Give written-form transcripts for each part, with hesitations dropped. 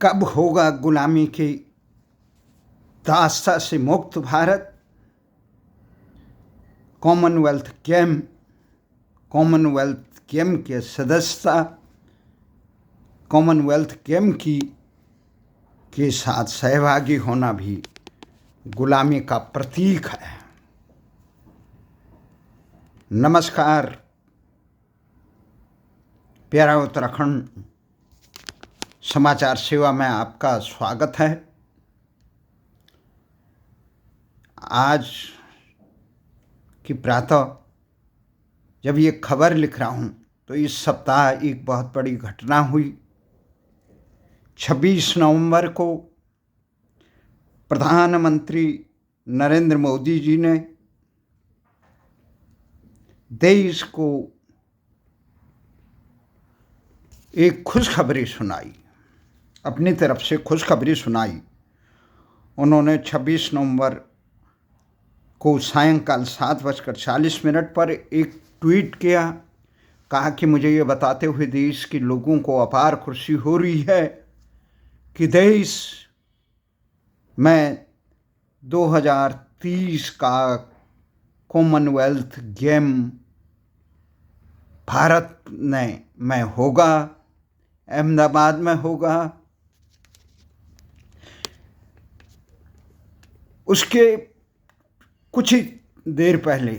कब होगा गुलामी की दास्ता से मुक्त भारत। कॉमनवेल्थ गेम के सदस्यता कॉमनवेल्थ गेम के साथ सहभागी होना भी गुलामी का प्रतीक है। नमस्कार, प्यारा उत्तराखंड समाचार सेवा में आपका स्वागत है। आज की प्रातः जब ये खबर लिख रहा हूँ तो इस सप्ताह एक बहुत बड़ी घटना हुई। 26 नवंबर को प्रधानमंत्री नरेंद्र मोदी जी ने देश को एक खुशखबरी सुनाई, अपनी तरफ से खुशखबरी सुनाई। उन्होंने 26 नवंबर को सायंकाल 7:40 पर एक ट्वीट किया। कहा कि मुझे ये बताते हुए देश के लोगों को अपार खुशी हो रही है कि देश में 2030 का कॉमनवेल्थ गेम भारत में होगा, अहमदाबाद में होगा। उसके कुछ ही देर पहले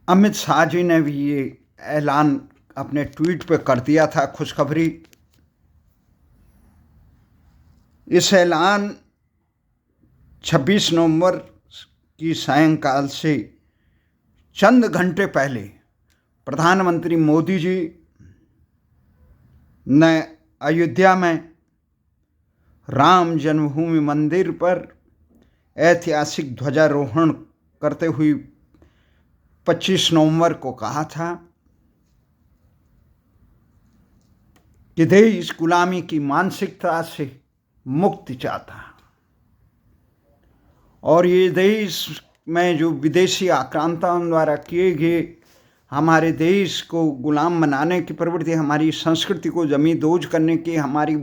अमित शाह जी ने भी ये ऐलान अपने ट्वीट पे कर दिया था, खुशखबरी। इस ऐलान 26 नवंबर की सायंकाल से चंद घंटे पहले प्रधानमंत्री मोदी जी ने अयोध्या में राम जन्मभूमि मंदिर पर ऐतिहासिक ध्वजारोहण करते हुए 25 नवंबर को कहा था कि देश गुलामी की मानसिकता से मुक्ति चाहता और ये देश में जो विदेशी आक्रांताओं द्वारा किए गए हमारे देश को गुलाम बनाने की प्रवृत्ति, हमारी संस्कृति को जमींदोज करने की, हमारी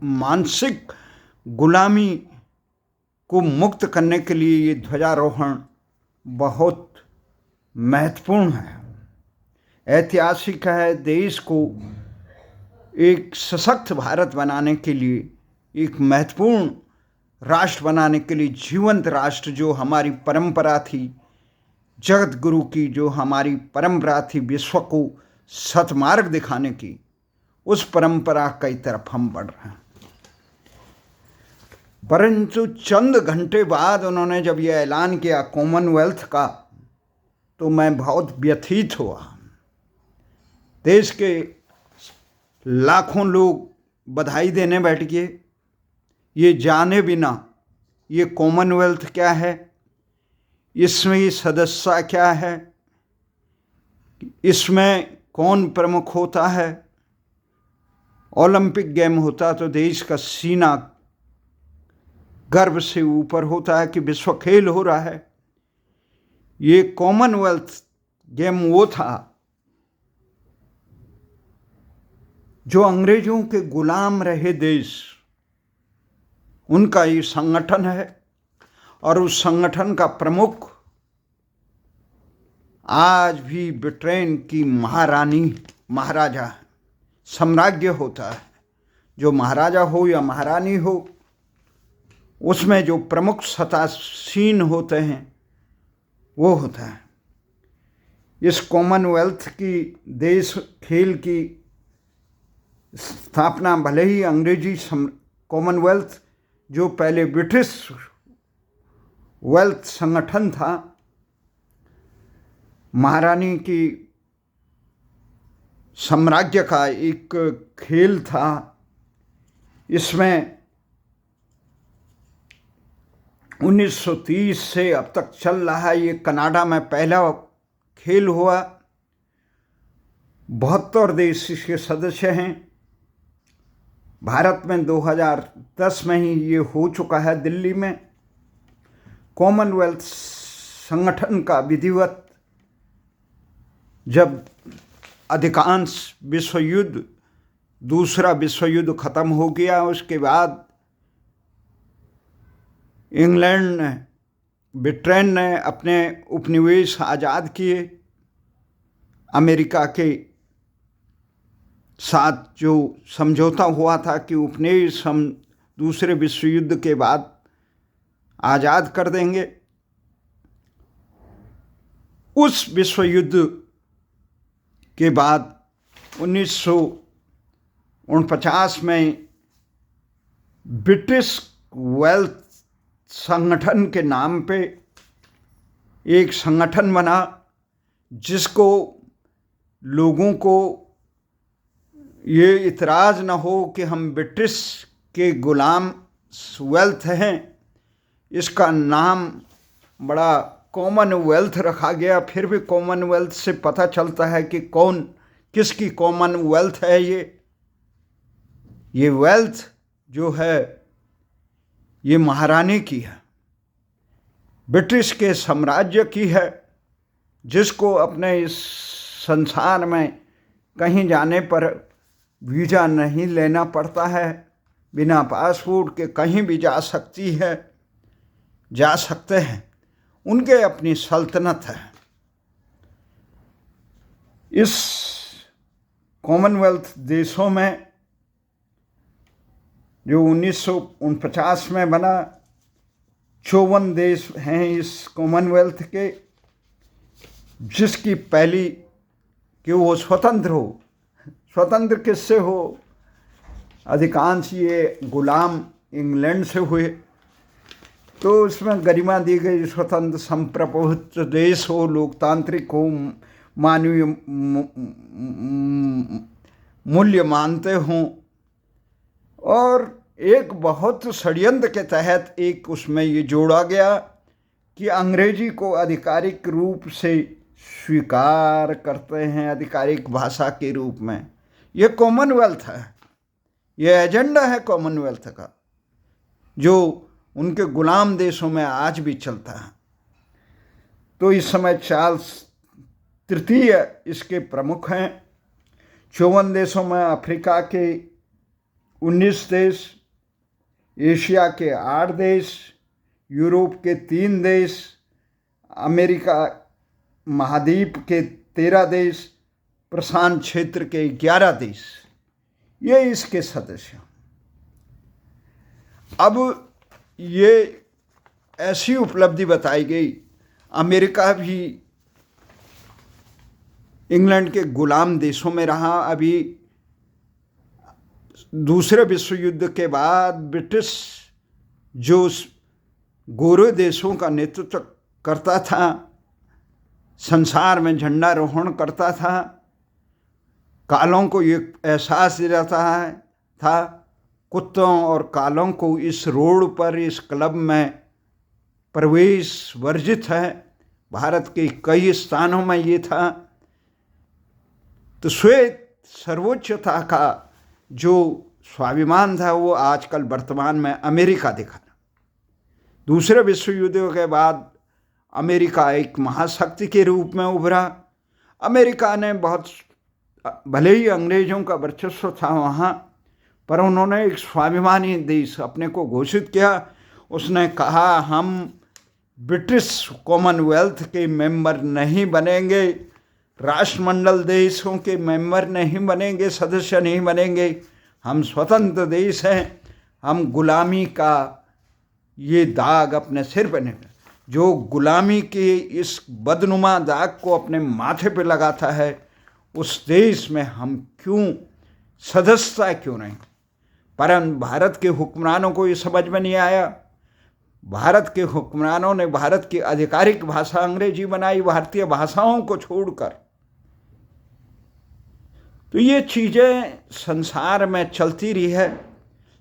मानसिक गुलामी को मुक्त करने के लिए ये ध्वजारोहण बहुत महत्वपूर्ण है, ऐतिहासिक है। देश को एक सशक्त भारत बनाने के लिए, एक महत्वपूर्ण राष्ट्र बनाने के लिए, जीवंत राष्ट्र जो हमारी परंपरा थी, जगत गुरु की जो हमारी परंपरा थी, विश्व को सतमार्ग दिखाने की, उस परंपरा की तरफ हम बढ़ रहे हैं। परंतु चंद घंटे बाद उन्होंने जब यह ऐलान किया कॉमनवेल्थ का, तो मैं बहुत व्यथित हुआ। देश के लाखों लोग बधाई देने बैठ गए, ये जाने बिना ये कॉमनवेल्थ क्या है, इसमें सदस्यता क्या है, इसमें कौन प्रमुख होता है। ओलंपिक गेम होता तो देश का सीना गर्व से ऊपर होता है कि विश्व खेल हो रहा है। ये कॉमनवेल्थ गेम वो था जो अंग्रेजों के गुलाम रहे देश, उनका ये संगठन है और उस संगठन का प्रमुख आज भी ब्रिटेन की महाराजा साम्राज्य होता है। जो महाराजा हो या महारानी हो, उसमें जो प्रमुख सत्तासीन होते हैं वो होता है। इस कॉमनवेल्थ की देश खेल की स्थापना भले ही अंग्रेजी कॉमनवेल्थ जो पहले ब्रिटिश वेल्थ संगठन था, महारानी की साम्राज्य का एक खेल था, इसमें 1930 से अब तक चल रहा है। ये कनाडा में पहला खेल हुआ। 72 देश इसके सदस्य हैं। भारत में 2010 में ही ये हो चुका है दिल्ली में। कॉमनवेल्थ संगठन का विधिवत जब अधिकांश विश्व युद्ध दूसरा विश्व युद्ध खत्म हो गया। उसके बाद इंग्लैंड ने, ब्रिटेन ने अपने उपनिवेश आज़ाद किए। अमेरिका के साथ जो समझौता हुआ था कि उपनिवेश हम दूसरे विश्व युद्ध के बाद आज़ाद कर देंगे, उस विश्व युद्ध के बाद 1949 में ब्रिटिश वेल्थ संगठन के नाम पे एक संगठन बना, जिसको लोगों को ये इतराज़ न हो कि हम ब्रिटिश के गुलाम वेल्थ हैं। इसका नाम बड़ा कॉमनवेल्थ रखा गया। फिर भी कॉमनवेल्थ से पता चलता है कि कौन किसकी कॉमनवेल्थ है। ये वेल्थ जो है ये महारानी की है, ब्रिटिश के साम्राज्य की है, जिसको अपने इस संसार में कहीं जाने पर वीज़ा नहीं लेना पड़ता है, बिना पासपोर्ट के कहीं भी जा सकते हैं। उनके अपनी सल्तनत है। इस कॉमनवेल्थ देशों में जो 1949 में बना, 54 देश हैं इस कॉमनवेल्थ के, जिसकी पहली कि वो स्वतंत्र हो। स्वतंत्र किससे हो? अधिकांश ये गुलाम इंग्लैंड से हुए, तो उसमें गरिमा दी गई। स्वतंत्र संप्रभुत्व देश हो, लोकतांत्रिक हो, मानवीय मूल्य मानते हों, और एक बहुत षड्यंत्र के तहत एक उसमें ये जोड़ा गया कि अंग्रेजी को आधिकारिक रूप से स्वीकार करते हैं, आधिकारिक भाषा के रूप में। ये कॉमनवेल्थ है, ये एजेंडा है कॉमनवेल्थ का, जो उनके गुलाम देशों में आज भी चलता है। तो इस समय चार्ल्स तृतीय इसके प्रमुख हैं। 54 देशों में अफ्रीका के 19 देश, एशिया के 8 देश, यूरोप के 3 देश, अमेरिका महाद्वीप के 13 देश, प्रशांत क्षेत्र के 11 देश, ये इसके सदस्य। अब ये ऐसी उपलब्धि बताई गई, अमेरिका भी इंग्लैंड के गुलाम देशों में रहा। अभी दूसरे विश्व युद्ध के बाद ब्रिटिश जो गोरे देशों का नेतृत्व करता था, संसार में झंडारोहण करता था, कालों को ये एहसास दिलाता था कुत्तों और कालों को इस रोड पर, इस क्लब में प्रवेश वर्जित है। भारत के कई स्थानों में ये था। तो श्वेत सर्वोच्चता का जो स्वाभिमान था वो आजकल वर्तमान में अमेरिका दिखा। दूसरे विश्व युद्ध के बाद अमेरिका एक महाशक्ति के रूप में उभरा। अमेरिका ने बहुत, भले ही अंग्रेजों का वर्चस्व था वहाँ, पर उन्होंने एक स्वाभिमानी देश अपने को घोषित किया। उसने कहा हम ब्रिटिश कॉमनवेल्थ के मेंबर नहीं बनेंगे, राष्ट्रमंडल देशों के मेंबर नहीं बनेंगे, सदस्य नहीं बनेंगे, हम स्वतंत्र देश हैं। हम गुलामी का ये दाग अपने सिर पर नहीं, जो गुलामी के इस बदनुमा दाग को अपने माथे पे लगाता है, उस देश में हम क्यों सदस्यता क्यों नहीं। परंतु भारत के हुक्मरानों को ये समझ में नहीं आया। भारत के हुक्मरानों ने भारत की आधिकारिक भाषा अंग्रेजी बनाई, भारतीय भाषाओं को छोड़कर। तो ये चीज़ें संसार में चलती रही है।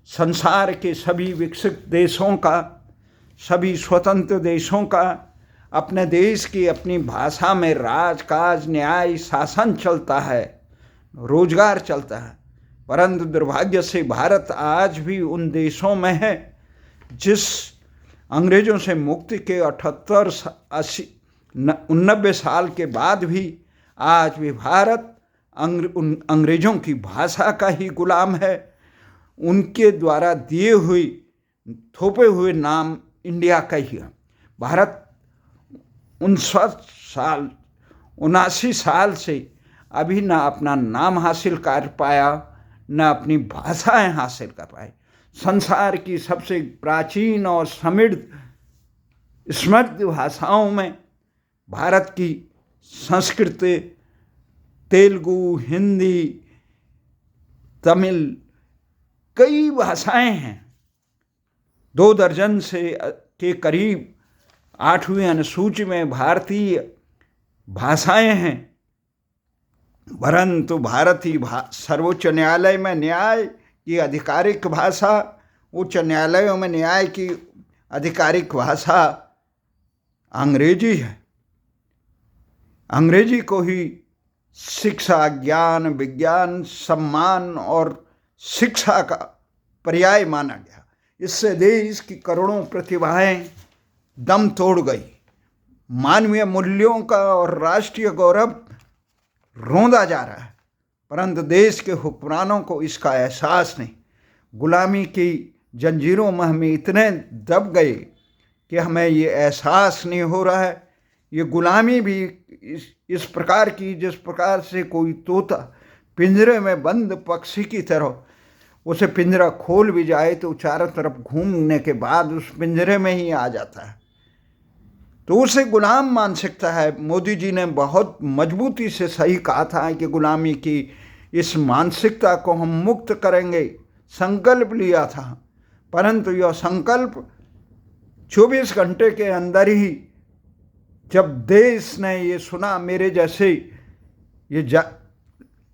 संसार के सभी विकसित देशों का, सभी स्वतंत्र देशों का अपने देश की अपनी भाषा में राजकाज, न्याय, शासन चलता है, रोजगार चलता है। परंतु दुर्भाग्य से भारत आज भी उन देशों में है जिस अंग्रेजों से मुक्ति के 78, 80, 89 साल के बाद भी आज भी भारत उन अंग्रेजों की भाषा का ही गुलाम है। उनके द्वारा दिए हुए थोपे हुए नाम इंडिया का ही है। भारत 79 साल से अभी ना अपना नाम हासिल कर पाया, ना अपनी भाषाएं हासिल कर पाए। संसार की सबसे प्राचीन और समृद्ध भाषाओं में भारत की संस्कृत, तेलुगु, हिंदी, तमिल कई भाषाएं हैं। 2 दर्जन से के करीब 8वीं अनुसूची में भारतीय भाषाएं हैं। परंतु भारतीय सर्वोच्च न्यायालय में न्याय की आधिकारिक भाषा, उच्च न्यायालयों में न्याय की आधिकारिक भाषा अंग्रेजी है। अंग्रेजी को ही शिक्षा, ज्ञान, विज्ञान, सम्मान और शिक्षा का पर्याय माना गया। इससे देश की करोड़ों प्रतिभाएं दम तोड़ गई। मानवीय मूल्यों का और राष्ट्रीय गौरव रौंदा जा रहा है, परंतु देश के हुक्मरानों को इसका एहसास नहीं। गुलामी की जंजीरों में हम इतने दब गए कि हमें ये एहसास नहीं हो रहा है। ये गुलामी भी इस प्रकार की, जिस प्रकार से कोई तोता पिंजरे में बंद पक्षी की तरह, उसे पिंजरा खोल भी जाए तो चारों तरफ घूमने के बाद उस पिंजरे में ही आ जाता है, तो उसे गुलाम मानसिकता है। मोदी जी ने बहुत मजबूती से सही कहा था कि गुलामी की इस मानसिकता को हम मुक्त करेंगे, संकल्प लिया था। परंतु यह संकल्प 24 घंटे के अंदर ही, जब देश ने ये सुना, मेरे जैसे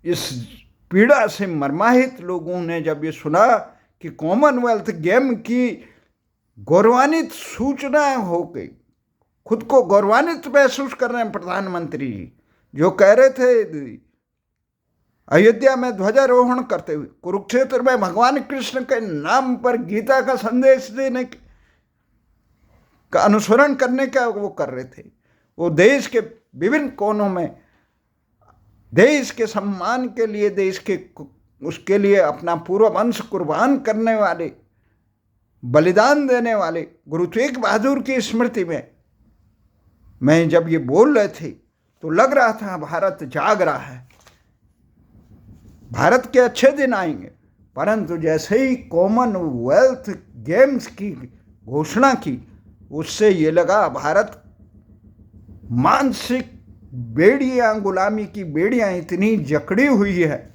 इस पीड़ा से मर्माहित लोगों ने जब ये सुना कि कॉमनवेल्थ गेम की गौरवान्वित सूचना हो गई, खुद को गौरवान्वित महसूस कर रहे हैं प्रधानमंत्री जी, जो कह रहे थे अयोध्या में ध्वजारोहण करते हुए, कुरुक्षेत्र में भगवान कृष्ण के नाम पर गीता का संदेश देने का अनुसरण करने का वो कर रहे थे। वो देश के विभिन्न कोनों में देश के सम्मान के लिए, देश के उसके लिए अपना पूरा वंश कुर्बान करने वाले, बलिदान देने वाले गुरु तेग बहादुर की स्मृति में मैं जब ये बोल रहे थे तो लग रहा था भारत जाग रहा है, भारत के अच्छे दिन आएंगे। परंतु जैसे ही कॉमनवेल्थ गेम्स की घोषणा की, उससे ये लगा भारत मानसिक बेड़ियां, गुलामी की बेड़ियां इतनी जकड़ी हुई है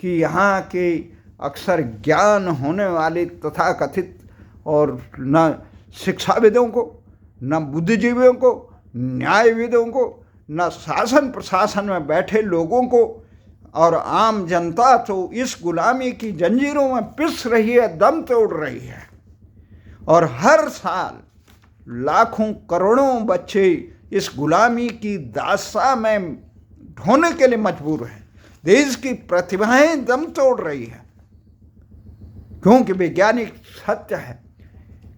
कि यहाँ के अक्सर ज्ञान होने वाले तथाकथित और न शिक्षाविदों को, न बुद्धिजीवियों को, न्यायविदों को, न शासन प्रशासन में बैठे लोगों को और आम जनता तो इस गुलामी की जंजीरों में पिस रही है, दम तोड़ रही है। और हर साल लाखों करोड़ों बच्चे इस गुलामी की दास्ता में ढोने के लिए मजबूर हैं। देश की प्रतिभाएं दम तोड़ रही है, क्योंकि वैज्ञानिक सत्य है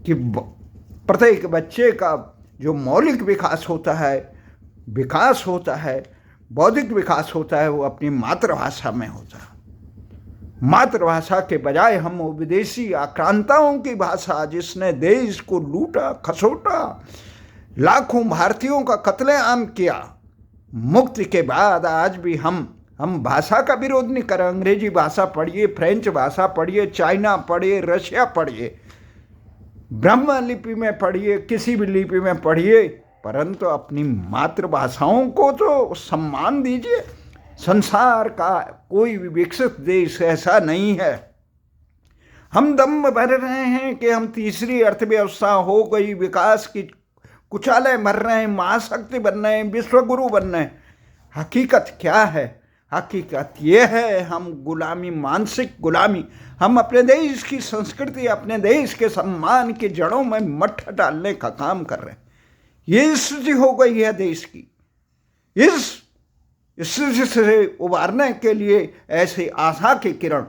कि प्रत्येक बच्चे का जो मौलिक विकास होता है, बौद्धिक विकास होता है, वो अपनी मातृभाषा में होता है। मातृभाषा के बजाय हम वो विदेशी आक्रांताओं की भाषा, जिसने देश को लूटा खसोटा, लाखों भारतीयों का कत्लेआम किया, मुक्ति के बाद आज भी हम भाषा का विरोध नहीं कर रहे। अंग्रेजी भाषा पढ़िए, फ्रेंच भाषा पढ़िए, चाइना पढ़िए, रशिया पढ़िए, ब्रह्म लिपि में पढ़िए, किसी भी लिपि में पढ़िए, परंतु अपनी मातृभाषाओं को तो सम्मान दीजिए। संसार का कोई भी विकसित देश ऐसा नहीं है। हम दम भर रहे हैं कि हम तीसरी अर्थव्यवस्था हो गई, विकास की कुचालय मर रहे हैं, महाशक्ति बन रहे हैं, विश्वगुरु बन रहे हैं। हकीकत क्या है? हकीकत ये है, हम गुलामी, मानसिक गुलामी, हम अपने देश की संस्कृति, अपने देश के सम्मान की जड़ों में मट्ठा डालने का काम कर रहे हैं। ये स्थिति हो गई है देश की। इस स्थिति से उबारने के लिए ऐसे आशा की किरण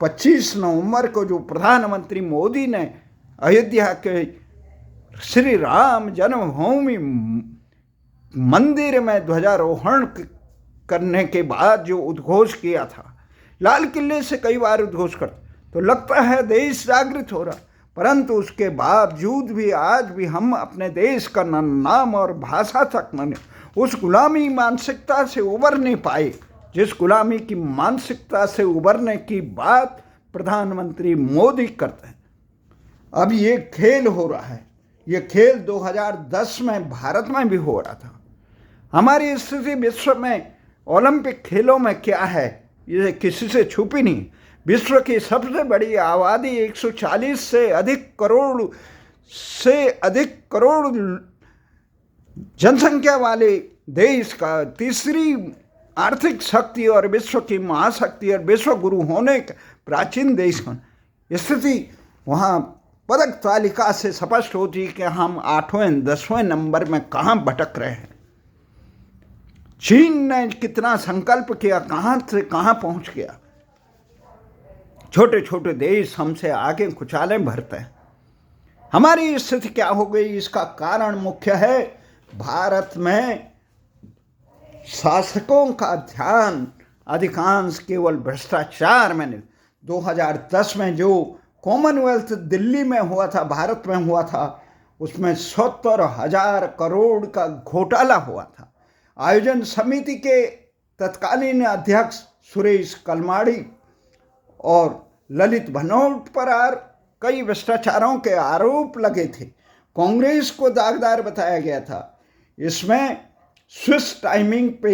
25 नवंबर को जो प्रधानमंत्री मोदी ने अयोध्या के श्री राम जन्मभूमि मंदिर में ध्वजारोहण करने के बाद जो उद्घोष किया था, लाल किले से कई बार उद्घोष करते, तो लगता है देश जागृत हो रहा, परंतु उसके बावजूद भी आज भी हम अपने देश का न नाम और भाषा तक न उस गुलामी मानसिकता से उबर नहीं पाए, जिस गुलामी की मानसिकता से उबरने की बात प्रधानमंत्री मोदी करते हैं। अब ये खेल हो रहा है, ये खेल 2010 में भारत में भी हो रहा था। हमारी स्थिति विश्व में ओलंपिक खेलों में क्या है, ये किसी से छुपी नहीं। विश्व की सबसे बड़ी आबादी 140 से अधिक करोड़ जनसंख्या वाले देश का तीसरी आर्थिक शक्ति और विश्व की महाशक्ति और विश्व गुरु होने का प्राचीन देश का स्थिति, वहाँ पदक तालिका से स्पष्ट होती है कि हम 8वें 10वें नंबर में कहाँ भटक रहे हैं। चीन ने कितना संकल्प किया, कहाँ से कहाँ पहुँच गया। छोटे छोटे देश हमसे आगे खुचाले भरते हैं। हमारी स्थिति क्या हो गई, इसका कारण मुख्य है भारत में शासकों का ध्यान अधिकांश केवल भ्रष्टाचार में नहीं। 2010 में जो कॉमनवेल्थ दिल्ली में हुआ था, भारत में हुआ था, उसमें 70,000 करोड़ का घोटाला हुआ था। आयोजन समिति के तत्कालीन अध्यक्ष सुरेश कलमाड़ी और ललित भनोट पर कई भ्रष्टाचारों के आरोप लगे थे। कांग्रेस को दागदार बताया गया था। इसमें स्विस टाइमिंग पे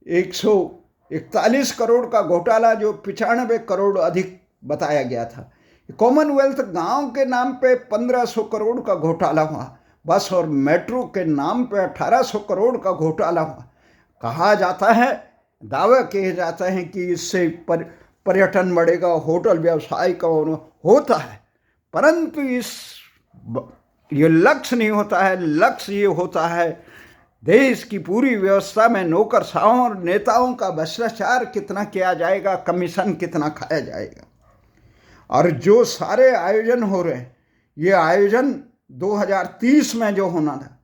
141 करोड़ का घोटाला, जो 95 करोड़ अधिक बताया गया था। कॉमनवेल्थ गांव के नाम पे 1500 करोड़ का घोटाला हुआ। बस और मेट्रो के नाम पे 1800 करोड़ का घोटाला हुआ। कहा जाता है, दावे किए जाते हैं कि इससे पर्यटन बढ़ेगा, होटल व्यवसाय का होता है, परंतु ये लक्ष्य नहीं होता है। लक्ष्य ये होता है देश की पूरी व्यवस्था में नौकरशाहों और नेताओं का भ्रष्टाचार कितना किया जाएगा, कमीशन कितना खाया जाएगा। और जो सारे आयोजन हो रहे हैं, ये आयोजन 2030 में जो होना था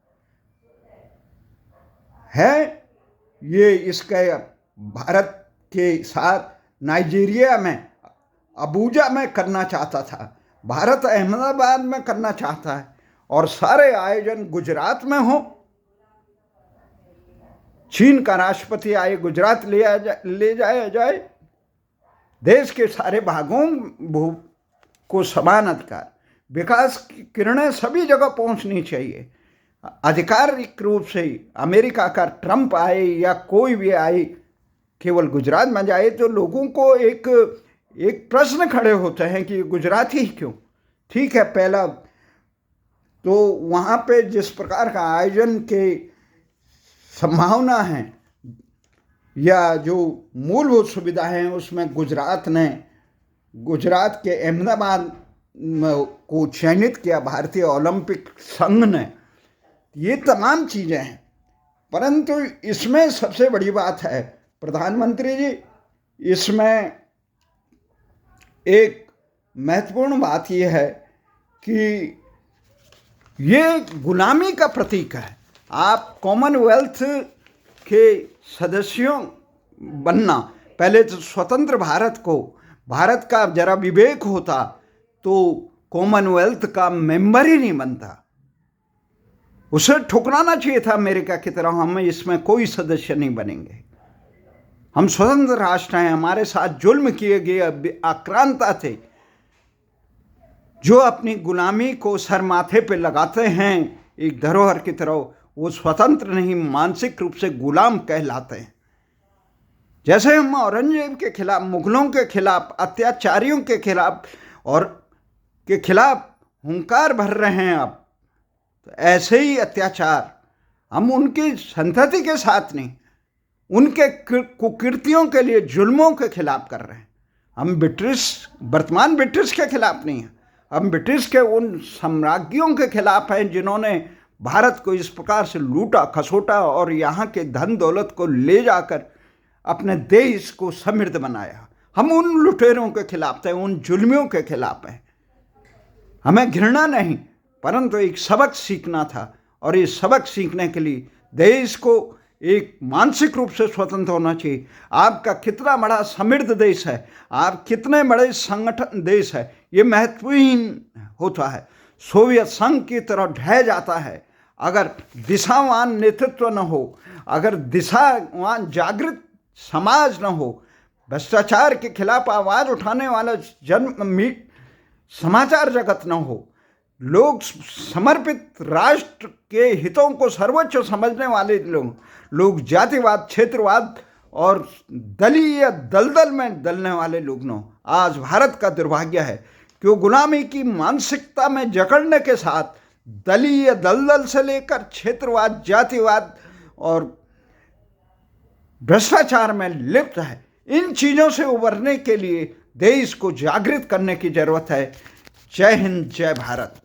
है, ये इसके भारत के साथ नाइजीरिया में अबूजा में करना चाहता था, भारत अहमदाबाद में करना चाहता है, और सारे आयोजन गुजरात में हो। चीन का राष्ट्रपति आए, गुजरात ले जाया जाए। देश के सारे भागों को समान अधिकार, विकास की किरणें सभी जगह पहुंचनी चाहिए। आधिकारिक रूप से अमेरिका का ट्रंप आए या कोई भी आए, केवल गुजरात में जाए तो लोगों को एक प्रश्न खड़े होते हैं कि गुजरात ही क्यों। ठीक है, पहला तो वहाँ पे जिस प्रकार का आयोजन के संभावना है या जो मूलभूत सुविधा है, उसमें गुजरात के अहमदाबाद को चयनित किया भारतीय ओलंपिक संघ ने। ये तमाम चीज़ें हैं, परंतु इसमें सबसे बड़ी बात है प्रधानमंत्री जी, इसमें एक महत्वपूर्ण बात यह है कि ये गुलामी का प्रतीक है। आप कॉमनवेल्थ के सदस्यों बनना, पहले तो स्वतंत्र भारत का जरा विवेक होता तो कॉमनवेल्थ का मेंबर ही नहीं बनता। उसे ठुकराना चाहिए था अमेरिका की तरह, हम इसमें कोई सदस्य नहीं बनेंगे। हम स्वतंत्र राष्ट्र हैं, हमारे साथ जुल्म किए गए आक्रांता थे जो अपनी गुलामी को सर माथे पे लगाते हैं एक धरोहर की तरह, वो स्वतंत्र नहीं, मानसिक रूप से गुलाम कहलाते हैं। जैसे हम औरंगजेब के खिलाफ, मुगलों के खिलाफ, अत्याचारियों के खिलाफ हुंकार भर रहे हैं अब, तो ऐसे ही अत्याचार हम उनकी संतति के साथ नहीं, उनके कुकीर्तियों के लिए, जुल्मों के खिलाफ कर रहे हैं। हम वर्तमान ब्रिटिश के खिलाफ नहीं हैं, हम ब्रिटिश के उन साम्राज्यों के खिलाफ हैं जिन्होंने भारत को इस प्रकार से लूटा खसोटा और यहाँ के धन दौलत को ले जाकर अपने देश को समृद्ध बनाया। हम उन लुटेरों के खिलाफ थे, उन जुल्मियों के खिलाफ हैं। हमें घृणा नहीं, परंतु एक सबक सीखना था, और इस सबक सीखने के लिए देश को एक मानसिक रूप से स्वतंत्र होना चाहिए। आपका कितना बड़ा समृद्ध देश है, आप कितने बड़े संगठन देश है, ये महत्वहीन होता है। सोवियत संघ की तरह ढह जाता है अगर दिशावान नेतृत्व न हो, अगर दिशावान जागृत समाज न हो, भ्रष्टाचार के खिलाफ आवाज उठाने वाला समाचार जगत न हो, लोग समर्पित राष्ट्र के हितों को सर्वोच्च समझने वाले लोग जातिवाद, क्षेत्रवाद और दलीय दलदल में दलने वाले लोग न हो। आज भारत का दुर्भाग्य है कि वो गुलामी की मानसिकता में जकड़ने के साथ दलीय दलदल से लेकर क्षेत्रवाद, जातिवाद और भ्रष्टाचार में लिप्त है। इन चीज़ों से उबरने के लिए देश को जागृत करने की जरूरत है। जय हिंद, जय भारत।